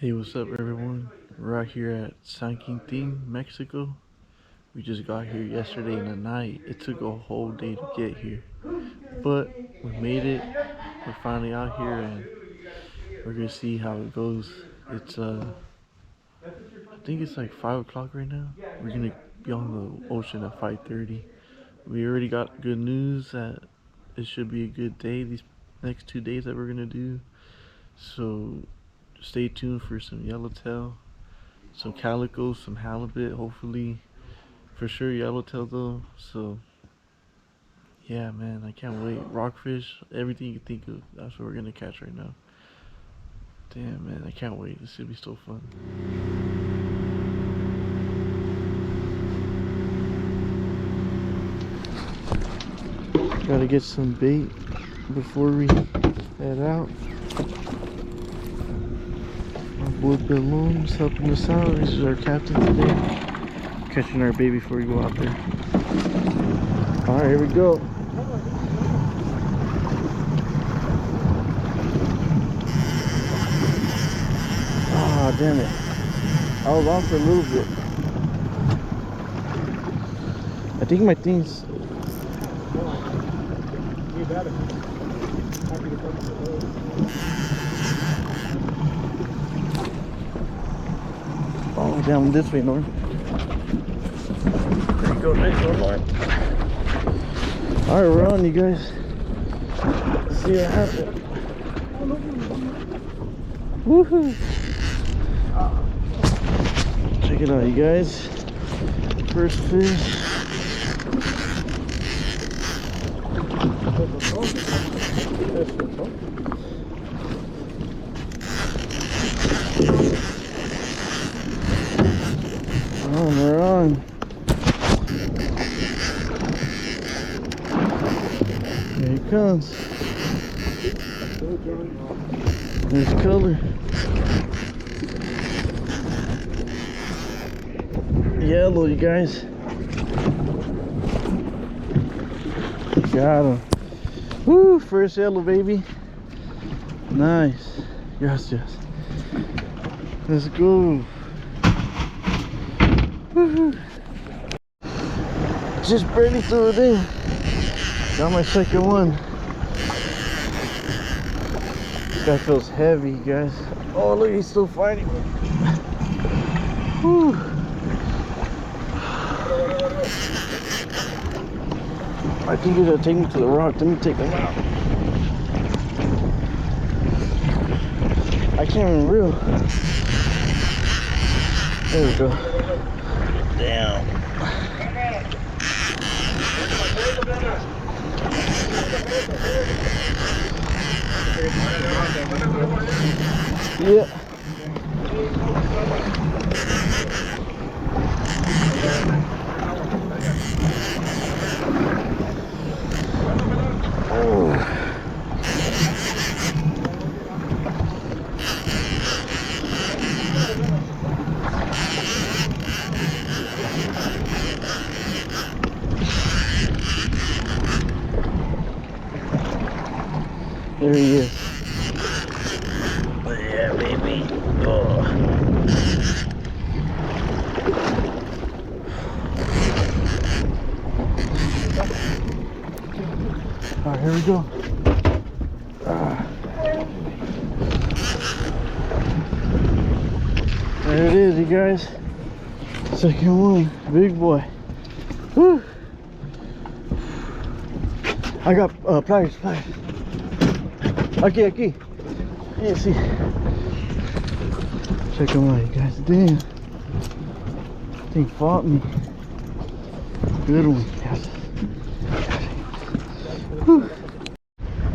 Hey, what's up everyone? We're out here at San Quintin, Mexico. We just got here yesterday in the night. It took a whole day to get here, but we made it. We're finally out here and we're gonna see how it goes. It's I think it's like 5 o'clock right now. We're gonna be on the ocean at 5:30. We already got good news that it should be a good day these next 2 days that we're gonna do. So stay tuned for some yellowtail, some calico, some halibut, hopefully. For sure yellowtail though. So yeah, man, I can't wait. Rockfish, everything you can think of, that's what we're gonna catch right now. Damn, man, I can't wait. This should be so fun. Gotta get some bait before we head out. Our boy Bill Moon's helping us out. This is our captain today. Catching our bait before we go out there. Alright, here we go. Ah, damn it. I was on for a little bit. I think my thing's... Oh, down this way, Norm. There you go, nice one, Norm. Alright, we're on, you guys. Let's see what happens. Woohoo! Check it out, you guys. First fish. We're on. Here he comes. There's color. Yellow, you guys. Got him. Woo, first yellow, baby. Nice. Yes, yes. Let's go. Woohoo. Just barely threw it in. Got my second one. This guy feels heavy, you guys. Oh, look, he's still fighting. Woo. I think he's gonna take me to the rock. Let me take him out. I can't even reel. There we go. Damn. Yeah. Oh. There he is. Yeah, baby. Oh. Alright, here we go. There it is, you guys. Second one. Big boy. Woo. I got pliers. Aquí. Yeah, see. Check them out, you guys. Damn. Thing fought me. Good one, yes. Whew.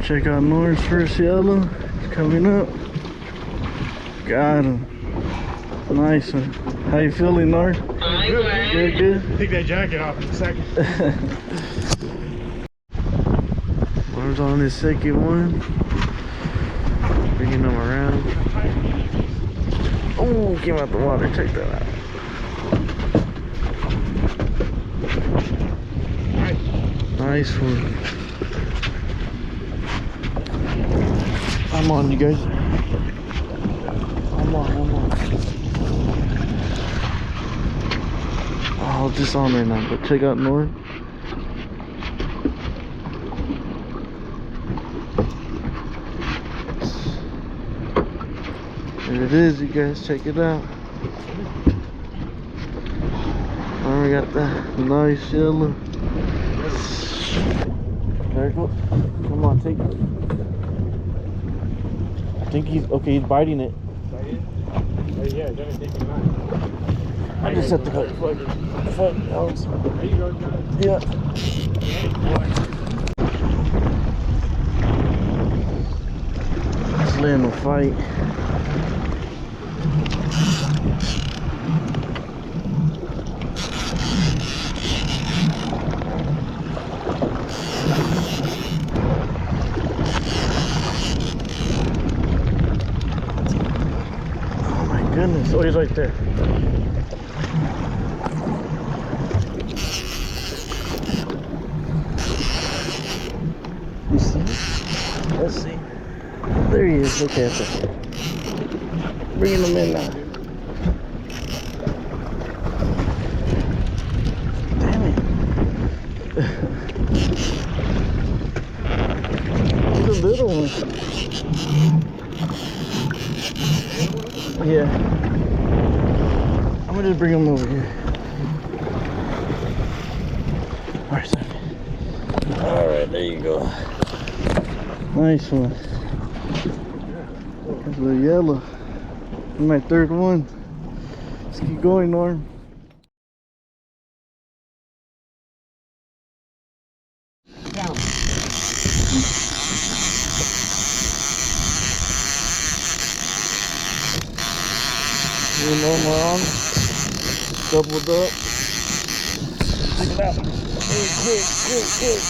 Check out Nor's first yellow. It's coming up. Got him. Nice one. How you feeling, Nor? Good. Take that jacket off in a second. Nor's on his second one. Bringing them around. Oh, came out the water. Check that out. Nice one. I'm on, you guys. Come on, come on. Oh, just on there now, but check out North. There it is, you guys, check it out. Oh, we got that nice yellow. There it goes. Come on, take it. I think he's okay, he's biting it. Oh yeah, it's taking mine. I just have to cut fuck else. There you go, John. Yeah. Let's let him fight. Oh my goodness. Oh, he's right there. You see him? Let's see. There he is. Look at that. Bringing him in now. Damn it. He's a little one. Yeah. I'm gonna just bring him over here. Alright, son. Alright, there you go. Nice one. That's a yellow. My third one. Let's keep going, Norm. Down. You know, Norm. Doubled up. Check it out. Good.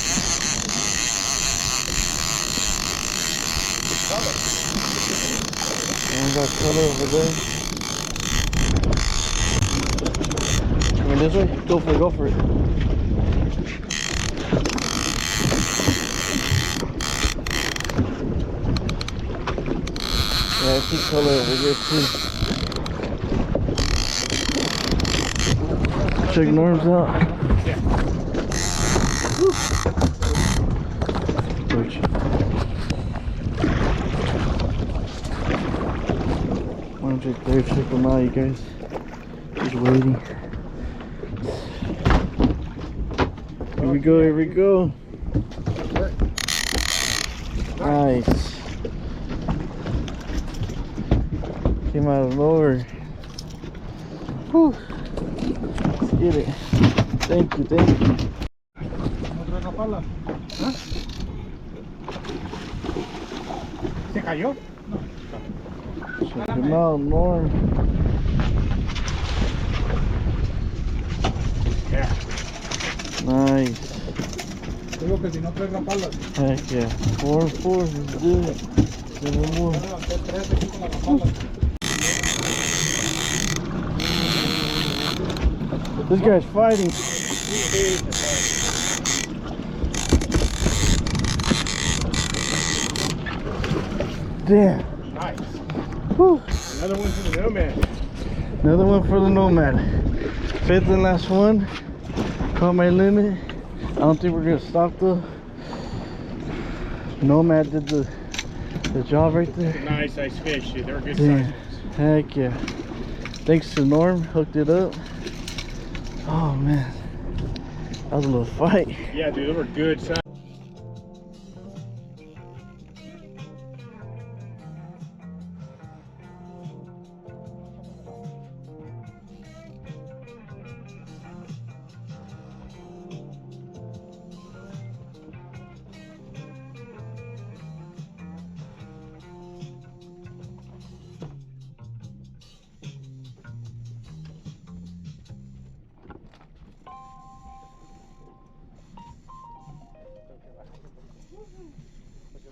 And got color over there. Come in this way. Go for it. Yeah, I see color over here too. Check Norm's out. Yeah. Wait. One's right there, check them out, you guys. Just waiting. Here we go. Nice. Came out of nowhere. Whew. Let's get it. Thank you. ¿Ah? ¿Se cayó? Check him out, Norm. Yeah. Nice. Digo que si no traes la pala. Heck yeah. 4 and 4, let's do it. 7 more. This guy's fighting. Damn. Nice. Whew. Another one for the nomad. Another one for the nomad. 5th and last one. Caught my limit. I don't think we're gonna stop though. Nomad did the job right there. Nice fish. They're good Damn. sizes. Heck yeah. Thanks to Norm, hooked it up. Oh man. That was a little fight. Yeah, dude, they were good sizes.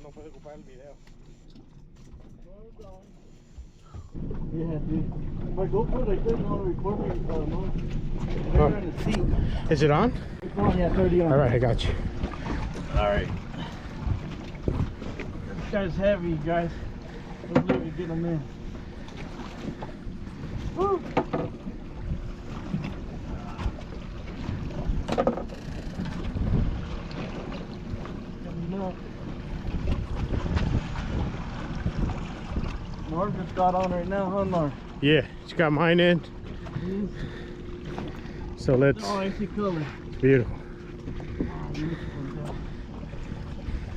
No puede ocupar el video. Yeah, dude. If I go for it like this, I want to record me. No. They're in the seat. Is it on? It's on, yeah, 30 on. Alright, I got you. Alright. This guy's heavy, guys. Let's look at get him in. Woo. Norm just got on right now, huh, Norm? Yeah, just got mine in. So let's. Oh, I see color. Beautiful.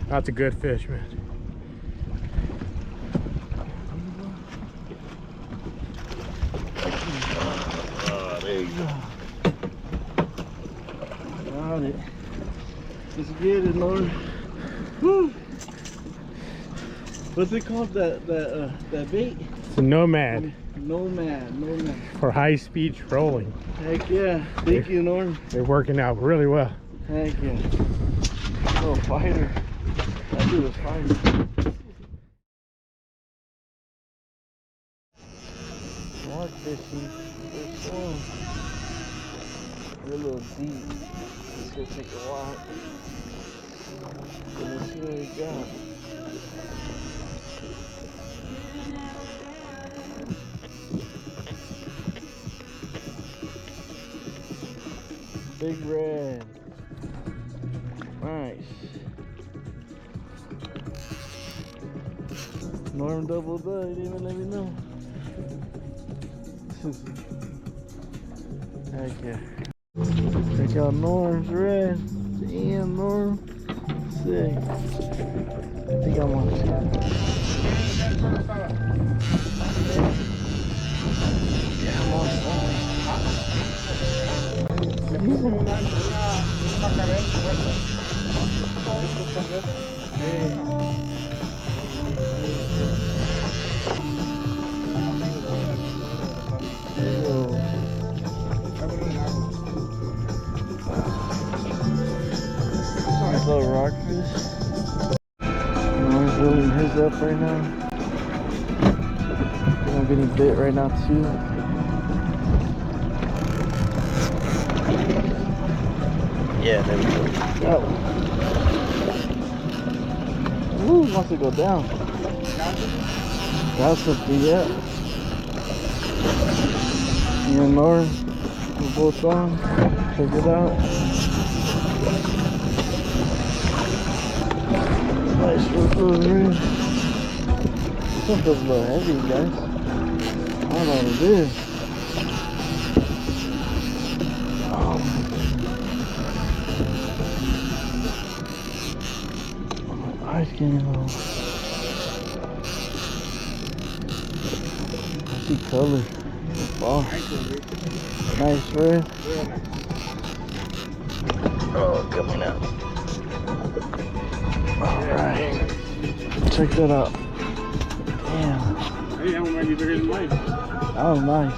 That's a good fish, man. Oh, there you go. Got it. Let's get it, Norm. Woo. What's it called? That bait? It's a nomad Nomad. for high-speed trolling. Heck yeah. Thank you, Norm. They're working out really well. Heck yeah. Oh, fighter. That dude was fighting. More fishing. First one. We're a little deep. It's gonna take a while. Let's see what we got. Big red. Nice. Norm doubled up. He didn't even let me know. Heck yeah. Check out Norm's red. Damn, Norm. Sick. I think I'm on two. Yeah, I'm on something. Nice little rockfish. I'm filling his up right now. I'm getting bit right now too. Yeah, there we go. That one. Ooh, wants to go down. That's something, yeah. Me and Norm, we're both on. Check it out. Nice little ring. This one feels a little heavy, guys. I don't know what it is. Eyes getting low. I see color. Oh, nice red. Oh, coming out. Alright. Check that out. Damn. Hey, that one might be bigger than mine. That was nice.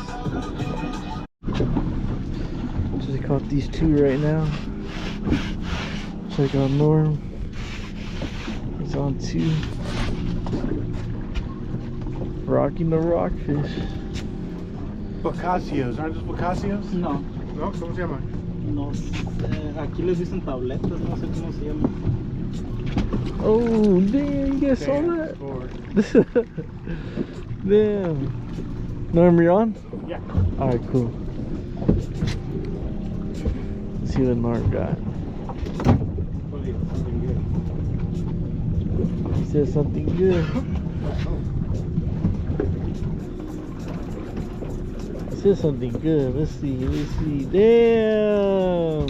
Just caught these two right now. Check out Norm. He's on two. Rocking the rockfish. Bocasios, aren't those bocasios? No, No, ¿cómo se llama? no sé. Aquí les dicen tabletas, no sé cómo se llama. Oh, damn, you guys saw that? Damn. Norm, you're on? Yeah. Alright, cool. Let's see what Norm got. He said something good. He said something good. Let's see. Damn!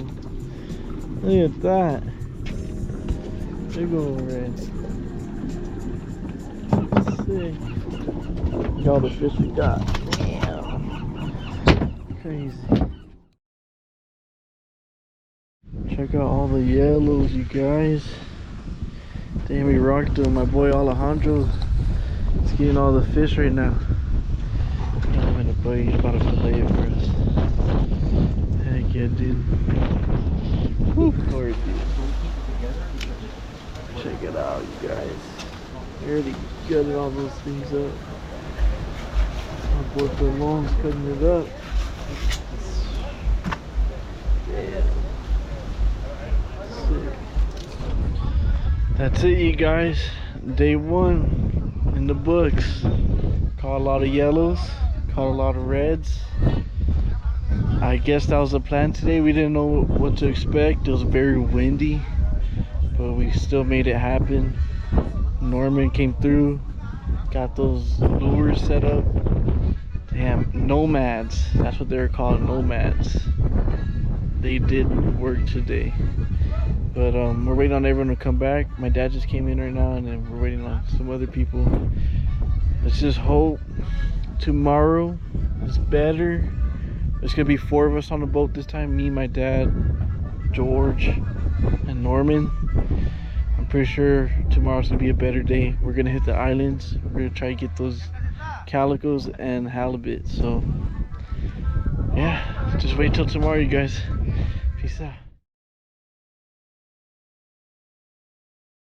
Look at that. Big old red. Sick. Look at all the fish we got. Damn. Crazy. Check out all the yellows, you guys. Damn, we rocked them. My boy Alejandro is getting all the fish right now. I'm in a boy, he's about to fillet it for us. Heck yeah, dude. Woo. Check it out, you guys. We already gutted all those things up. My boy Belong's cutting it up. Yeah. Sick. That's it, you guys. Day one in the books. Caught a lot of yellows. caught a lot of reds. I guess that was the plan today. We didn't know what to expect. It was very windy, but we still made it happen. Norman came through, got those lures set up. Damn, nomads. That's what they're called, nomads. They did work today. But we're waiting on everyone to come back. My dad just came in right now, and then we're waiting on some other people. Let's just hope tomorrow is better. There's gonna be 4 of us on the boat this time. Me, my dad, George, and Norman. I'm pretty sure tomorrow's gonna be a better day. We're gonna hit the islands. We're gonna try to get those calicos and halibut. So yeah, just wait till tomorrow, you guys. Peace out.